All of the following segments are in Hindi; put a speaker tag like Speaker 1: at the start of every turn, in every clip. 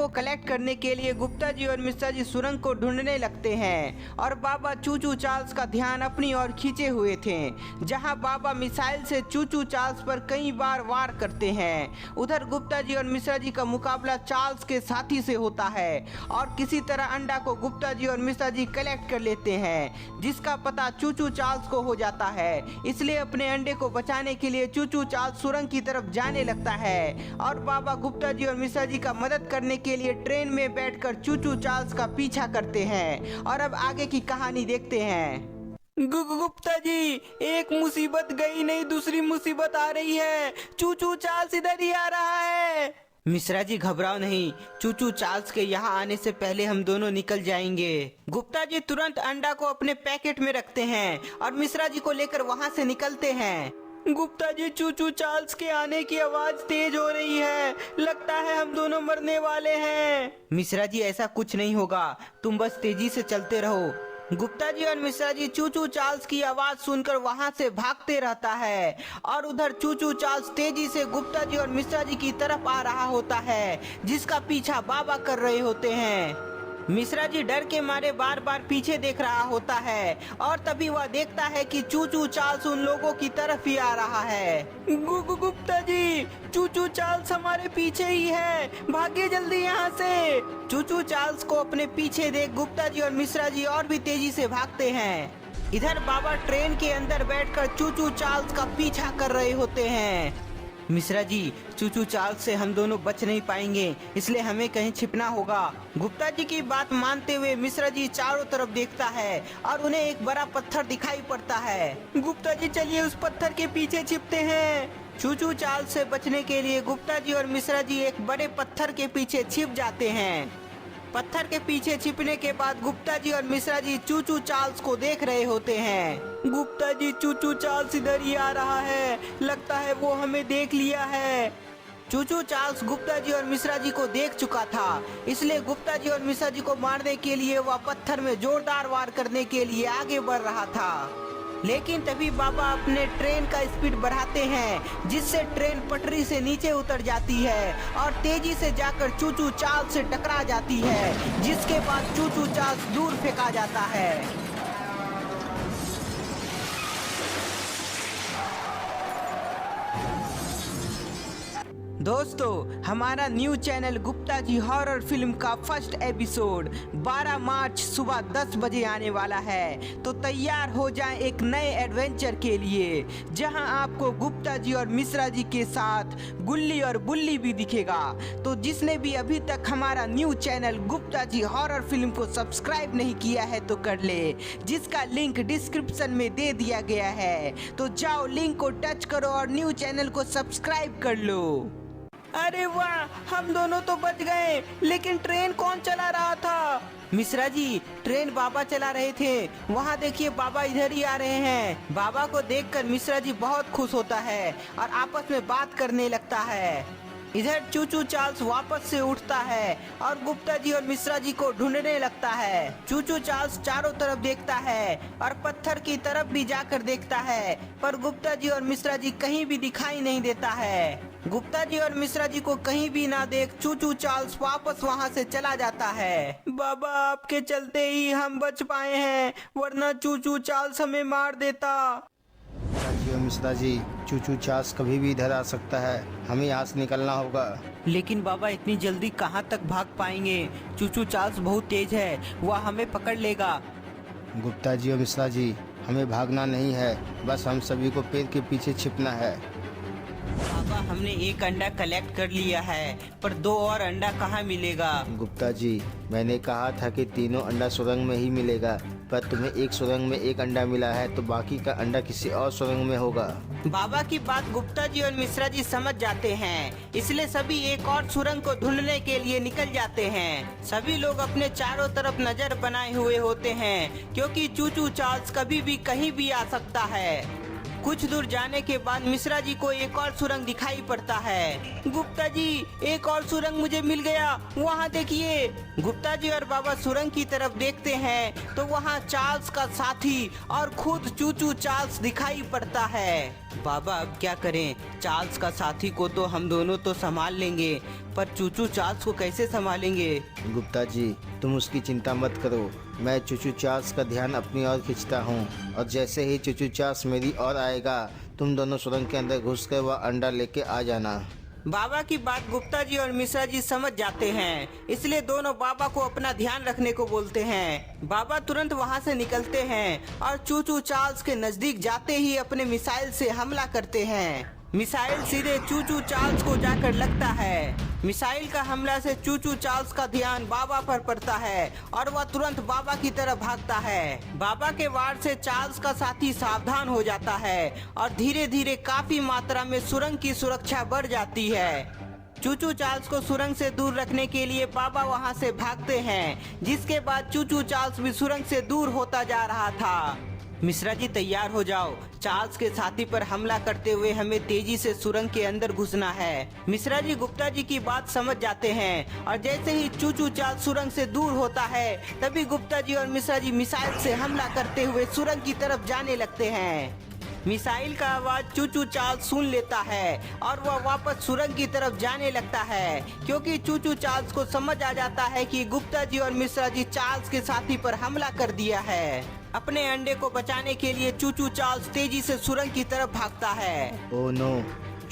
Speaker 1: को कलेक्ट करने के लिए गुप्ता जी और मिश्रा जी सुरंग को ढूंढने लगते हैं और बाबा चूचू चार्ल्स का ध्यान अपनी ओर खींचे हुए थे, जहां बाबा मिसाइल से चूचू चार्ल्स पर कई बार वार करते हैं। उधर गुप्ता जी और मिश्रा जी का मुकाबला चार्ल्स के साथी से होता है और किसी तरह अंडा को गुप्ता जी और मिश्रा जी कलेक्ट कर लेते हैं, जिसका पता चूचू चार्ल्स को हो जाता है। इसलिए अपने अंडे को बचाने के लिए चूचू चार्ल्स सुरंग की तरफ जाने लगता है और बाबा गुप्ता जी और मिश्रा जी का मदद करने के लिए ट्रेन में बैठकर चूचू चार्ल्स का पीछा करते हैं। और अब आगे की कहानी देखते हैं। गुप्ता जी, एक मुसीबत गई नहीं दूसरी मुसीबत आ रही है। चूचू चार्ल्स इधर ही आ रहा है। मिश्रा जी घबराओ नहीं, चूचू चार्ल्स के यहाँ आने से पहले हम दोनों निकल जाएंगे। गुप्ता जी तुरंत अंडा को अपने पैकेट में रखते हैं और मिश्रा जी को लेकर वहाँ से निकलते हैं। गुप्ता जी, चूचू चार्ल्स के आने की आवाज तेज हो रही है, लगता है हम दोनों मरने वाले हैं। मिश्रा जी ऐसा कुछ नहीं होगा, तुम बस तेजी से चलते रहो। गुप्ता जी और मिश्रा जी चूचू चार्ल्स की आवाज सुनकर वहां से भागते रहता है और उधर चूचू चार्ल्स तेजी से गुप्ता जी और मिश्रा जी की तरफ आ रहा होता है, जिसका पीछा बाबा कर रहे होते हैं। मिश्रा जी डर के मारे बार बार पीछे देख रहा होता है और तभी वह देखता है कि चूचू चार्ल्स उन लोगों की तरफ ही आ रहा है। गुप्ता जी, चूचू चार्ल्स हमारे पीछे ही है, भागिए जल्दी यहाँ से। चूचू चार्ल्स को अपने पीछे देख गुप्ता जी और मिश्रा जी और भी तेजी से भागते हैं। इधर बाबा ट्रेन के अंदर बैठकर चूचू चार्ल्स का पीछा कर रहे होते हैं। मिश्रा जी, चूचू चार्ल्स से हम दोनों बच नहीं पाएंगे, इसलिए हमें कहीं छिपना होगा। गुप्ता जी की बात मानते हुए मिश्रा जी चारों तरफ देखता है और उन्हें एक बड़ा पत्थर दिखाई पड़ता है। गुप्ता जी चलिए उस पत्थर के पीछे छिपते हैं। चूचू चार्ल्स से बचने के लिए गुप्ता जी और मिश्रा जी एक बड़े पत्थर के पीछे छिप जाते हैं। पत्थर के पीछे छिपने के बाद गुप्ता जी और मिश्रा जी चूचू चार्ल्स को देख रहे होते हैं। गुप्ता जी, चूचू चार्ल्स इधर ही आ रहा है, लगता है वो हमें देख लिया है। चूचू चार्ल्स गुप्ता जी और मिश्रा जी को देख चुका था, इसलिए गुप्ता जी और मिश्रा जी को मारने के लिए वह पत्थर में जोरदार वार करने के लिए आगे बढ़ रहा था। लेकिन तभी बाबा अपने ट्रेन का स्पीड बढ़ाते हैं, जिससे ट्रेन पटरी से नीचे उतर जाती है और तेजी से जाकर चूचू चार्ल्स से टकरा जाती है, जिसके बाद चूचू चार्ल्स दूर फेंका जाता है। दोस्तों, हमारा new channel Gupta ji horror film का फर्स्ट एपिसोड 12 मार्च सुबह 10 बजे आने वाला है, तो तैयार हो जाएं एक नए एडवेंचर के लिए, जहां आपको गुप्ता जी और मिश्रा जी के साथ गुल्ली और बुल्ली भी दिखेगा। तो जिसने भी अभी तक हमारा new channel Gupta ji horror film को सब्सक्राइब नहीं किया है तो कर ले, जिसका लिंक डिस्क्रिप्शन में दे दिया गया है। तो जाओ, लिंक को टच करो और न्यू चैनल को सब्सक्राइब कर लो। अरे वाह, हम दोनों तो बच गए, लेकिन ट्रेन कौन चला रहा था? मिश्रा जी, ट्रेन बाबा चला रहे थे। वहाँ देखिए, बाबा इधर ही आ रहे हैं। बाबा को देखकर मिश्रा जी बहुत खुश होता है और आपस में बात करने लगता है। इधर चूचू चार्ल्स वापस से उठता है और गुप्ता जी और मिश्रा जी को ढूंढने लगता है। चूचू चार्ल्स चारों तरफ देखता है और पत्थर की तरफ भी जाकर देखता है, पर गुप्ता जी और मिश्रा जी कहीं भी दिखाई नहीं देता है। गुप्ता जी और मिश्रा जी को कहीं भी ना देख चूचू चार्ल्स वापस वहाँ से चला जाता है। बाबा, आपके चलते ही हम बच पाए हैं, वरना चूचू चार्ल्स हमें मार देता।
Speaker 2: मिश्रा जी, चूचू चार्ल्स कभी भी इधर आ सकता है, हमें यहाँ से निकलना होगा।
Speaker 1: लेकिन बाबा, इतनी जल्दी कहाँ तक भाग पाएंगे? चूचू चार्ल्स बहुत तेज है, वह हमें पकड़ लेगा।
Speaker 2: गुप्ता जी और मिश्रा जी, हमें भागना नहीं है, बस हम सभी को पेड़ के पीछे छिपना है।
Speaker 1: बाबा, हमने एक अंडा कलेक्ट कर लिया है, पर 2 और अंडा कहाँ मिलेगा?
Speaker 2: गुप्ता जी, मैंने कहा था कि तीनों अंडा सुरंग में ही मिलेगा, पर तुम्हें एक सुरंग में एक अंडा मिला है, तो बाकी का अंडा किसी और सुरंग में होगा।
Speaker 1: बाबा की बात गुप्ता जी और मिश्रा जी समझ जाते हैं, इसलिए सभी एक और सुरंग को ढूंढने के लिए निकल जाते हैं। सभी लोग अपने चारों तरफ नजर बनाए हुए होते हैं, क्योंकि चूचू चार्ल्स कभी भी कहीं भी आ सकता है। कुछ दूर जाने के बाद मिश्रा जी को एक और सुरंग दिखाई पड़ता है। गुप्ता जी, एक और सुरंग मुझे मिल गया, वहाँ देखिए। गुप्ता जी और बाबा सुरंग की तरफ देखते हैं तो वहाँ चार्ल्स का साथी और खुद चूचू चार्ल्स दिखाई पड़ता है। बाबा अब क्या करें? चार्ल्स का साथी को तो हम दोनों तो संभाल लेंगे, पर चूचू चार्ल्स को कैसे संभालेंगे?
Speaker 2: गुप्ता जी, तुम उसकी चिंता मत करो। मैं चूचू चार्ल्स का ध्यान अपनी ओर खींचता हूँ, और जैसे ही चूचू चार्ल्स मेरी ओर आएगा, तुम दोनों सुरंग के अंदर घुसकर वह अंडा लेके आ जाना।
Speaker 1: बाबा की बात गुप्ता जी और मिश्रा जी समझ जाते हैं, इसलिए दोनों बाबा को अपना ध्यान रखने को बोलते हैं। बाबा तुरंत वहां से निकलते हैं और चूचू चार्ल्स के नजदीक जाते ही अपने मिसाइल से हमला करते हैं। मिसाइल सीधे चूचू चार्ल्स को जाकर लगता है। मिसाइल का हमला से चूचू चार्ल्स का ध्यान बाबा पर पड़ता है और वह तुरंत बाबा की तरफ भागता है। बाबा के वार से चार्ल्स का साथी सावधान हो जाता है और धीरे धीरे काफी मात्रा में सुरंग की सुरक्षा बढ़ जाती है। चूचू चार्ल्स को सुरंग से दूर रखने के लिए बाबा वहां से भागते हैं, जिसके बाद चूचू चार्ल्स भी सुरंग से दूर होता जा रहा था। मिश्रा जी तैयार हो जाओ, चार्ल्स के साथी पर हमला करते हुए हमें तेजी से सुरंग के अंदर घुसना है। मिश्रा जी गुप्ता जी की बात समझ जाते हैं और जैसे ही चूचू चार्ल्स सुरंग से दूर होता है, तभी गुप्ता जी और मिश्रा जी मिसाइल से हमला करते हुए सुरंग की तरफ जाने लगते हैं। मिसाइल का आवाज चूचू चार्ल्स सुन लेता है और वह वापस सुरंग की तरफ जाने लगता है, क्योंकि चूचू चार्ल्स को समझ आ जाता है कि गुप्ता जी और मिश्रा जी चार्ल्स के साथी पर हमला कर दिया है। अपने अंडे को बचाने के लिए चूचू चार्ल्स तेजी से सुरंग की तरफ भागता है।
Speaker 2: ओह नो,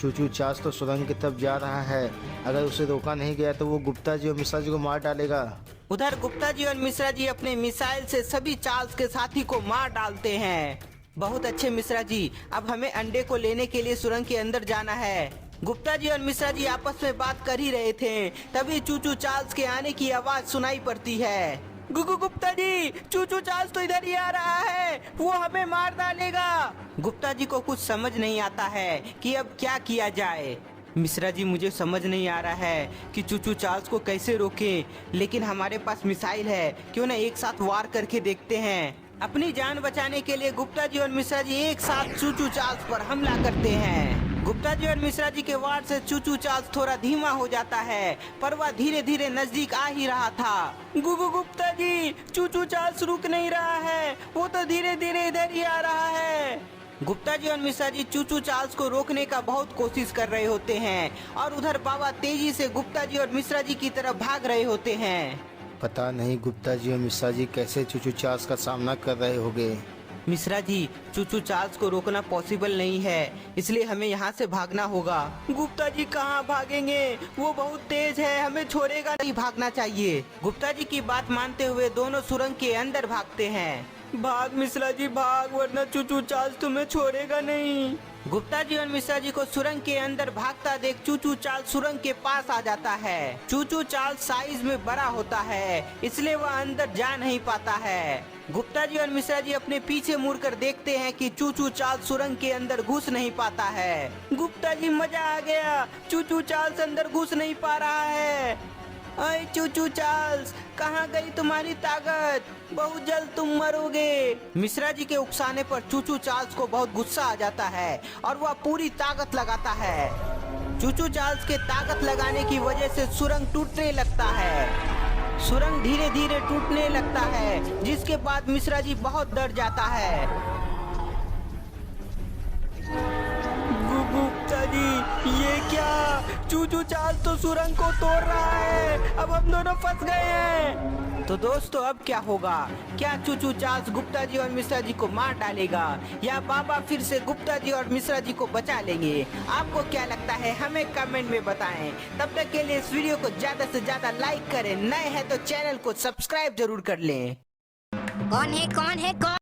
Speaker 2: चूचू चार्ल्स तो सुरंग की तरफ जा रहा है। अगर उसे रोका नहीं गया तो वो गुप्ता जी और मिश्रा जी को मार डालेगा।
Speaker 1: उधर गुप्ता जी और मिश्रा जी अपने मिसाइल से सभी चार्ल्स के साथी को मार डालते हैं। बहुत अच्छे मिश्रा जी, अब हमें अंडे को लेने के लिए सुरंग के अंदर जाना है। गुप्ता जी और मिश्रा जी आपस में बात कर ही रहे थे, तभी चूचू चार्ल्स के आने की आवाज सुनाई पड़ती है। गुप्ता जी, चूचू चार्ल्स तो इधर ही आ रहा है, वो हमें मार डालेगा। गुप्ता जी को कुछ समझ नहीं आता है कि अब क्या किया जाए। मिश्रा जी मुझे समझ नहीं आ रहा है कि चूचू चार्ल्स को कैसे रोकें, लेकिन हमारे पास मिसाइल है, क्यों ना एक साथ वार करके देखते हैं। अपनी जान बचाने के लिए गुप्ता जी और मिश्रा जी एक साथ चूचू चार्ल्स पर हमला करते हैं। गुप्ता जी और मिश्रा जी के वार से चूचू चार्ल्स थोड़ा धीमा हो जाता है, पर वह धीरे धीरे नजदीक आ ही रहा था। गुप्ता जी, चूचू चार्ल्स रुक नहीं रहा है, वो तो धीरे धीरे इधर ही आ रहा है। गुप्ता जी और मिश्रा जी चूचू चार्ल्स को रोकने का बहुत कोशिश कर रहे होते हैं और उधर बाबा तेजी से गुप्ता जी और मिश्रा जी की तरफ भाग रहे होते हैं।
Speaker 2: पता नहीं गुप्ता जी और मिश्रा जी कैसे चूचू चार्ल्स का सामना कर रहे होंगे।
Speaker 1: मिश्रा जी, चूचू चार्ल्स को रोकना पॉसिबल नहीं है, इसलिए हमें यहाँ से भागना होगा। गुप्ता जी कहाँ भागेंगे, वो बहुत तेज है, हमें छोड़ेगा नहीं, भागना चाहिए। गुप्ता जी की बात मानते हुए दोनों सुरंग के अंदर भागते हैं। भाग मिश्रा जी भाग, वरना चूचू चार्ल्स तुम्हें छोड़ेगा नहीं। गुप्ता जी और मिश्रा जी को सुरंग के अंदर भागता देख चूचू चार्ल्स सुरंग के पास आ जाता है। चूचू चार्ल्स साइज में बड़ा होता है, इसलिए वह अंदर जा नहीं पाता है। गुप्ता जी और मिश्रा जी अपने पीछे मुड़कर देखते हैं कि चूचू चार्ल्स सुरंग के अंदर घुस नहीं पाता है। गुप्ता जी मजा आ गया, चूचू चार्ल्स अंदर घुस नहीं पा रहा है। अरे चूचू चार्ल्स, कहाँ गई तुम्हारी ताकत, बहुत जल्द तुम मरोगे। मिश्रा जी के उकसाने पर चूचू चार्ल्स को बहुत गुस्सा आ जाता है और वह पूरी ताकत लगाता है। चूचू चार्ल्स के ताकत लगाने की वजह से सुरंग टूटने लगता है। सुरंग धीरे धीरे टूटने लगता है, जिसके बाद मिश्रा जी बहुत डर जाता है। गुप्ता जी, ये क्या, चूचू चार्ल्स तो सुरंग को तोड़ रहा है, अब हम दोनों फंस गए हैं। तो दोस्तों अब क्या होगा, क्या चूचू चार्ल्स गुप्ता जी और मिश्रा जी को मार डालेगा या बाबा फिर से गुप्ता जी और मिश्रा जी को बचा लेंगे? आपको क्या लगता है, हमें कमेंट में बताएं। तब तक के लिए इस वीडियो को ज्यादा से ज्यादा लाइक करें, नए हैं तो चैनल को सब्सक्राइब जरूर कर लें।
Speaker 3: कौन है कौन?